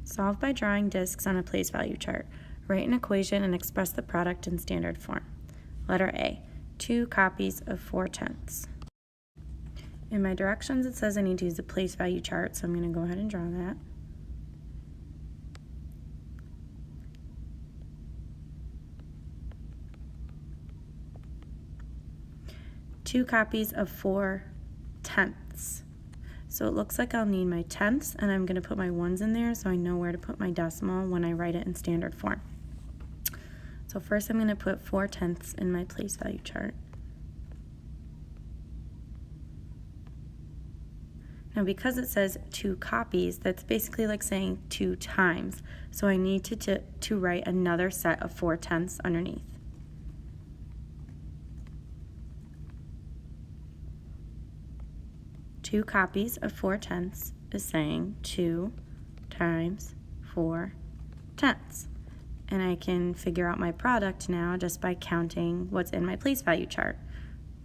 Solve by drawing discs on a place value chart. Write an equation and express the product in standard form. Letter A, 2 copies of 4/10. In my directions, it says I need to use a place value chart, so I'm going to go ahead and draw that. Two copies of 4/10. So it looks like I'll need my tenths, and I'm going to put my ones in there so I know where to put my decimal when I write it in standard form. So first I'm going to put 4/10 in my place value chart. Now because it says 2 copies, that's basically like saying 2 times. So I need to write another set of 4/10 underneath. Two copies of 4/10 is saying 2 times 4/10. And I can figure out my product now just by counting what's in my place value chart.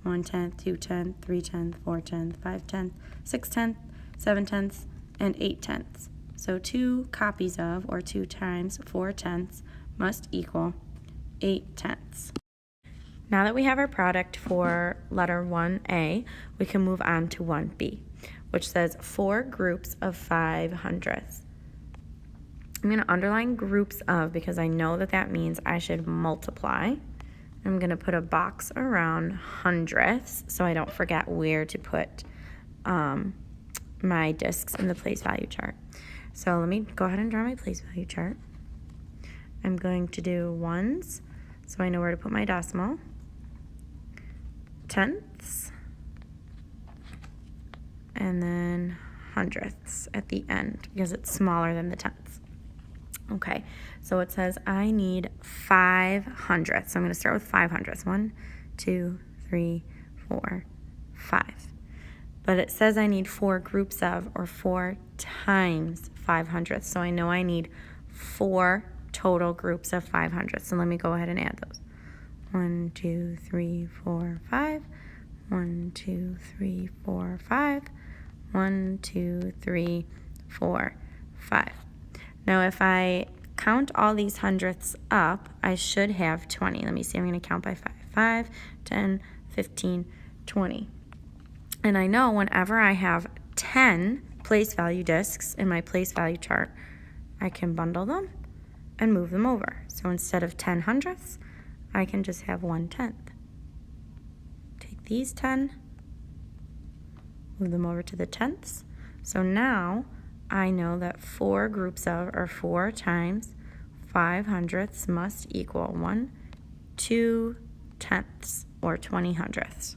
1/10, 2/10, 3/10, 4/10, 5/10, 6/10, 7/10, and 8/10. So 2 copies of, or 2 times 4/10 must equal 8/10. Now that we have our product for letter 1A, we can move on to 1B, which says 4 groups of 5/100. I'm going to underline groups of because I know that that means I should multiply. I'm going to put a box around hundredths so I don't forget where to put my discs in the place value chart. So let me go ahead and draw my place value chart. I'm going to do ones so I know where to put my decimal, tenths, and then hundredths at the end because it's smaller than the tenths. Okay, so it says I need 5/100. So I'm going to start with 5/100. 1, 2, 3, 4, 5. But it says I need 4 groups of, or 4 times 5/100. So I know I need 4 total groups of 5/100. So let me go ahead and add those. 1, 2, 3, 4, 5. 1, 2, 3, 4, 5. 1, 2, 3, 4, 5. Now if I count all these hundredths up, I should have 20. Let me see, I'm going to count by 5. 5, 10, 15, 20. And I know whenever I have 10 place value discs in my place value chart, I can bundle them and move them over. So instead of 10 hundredths, I can just have 1/10. Take these 10, move them over to the tenths. So now I know that 4 groups of, or 4 times 5/100 must equal 1/2, or 20 hundredths.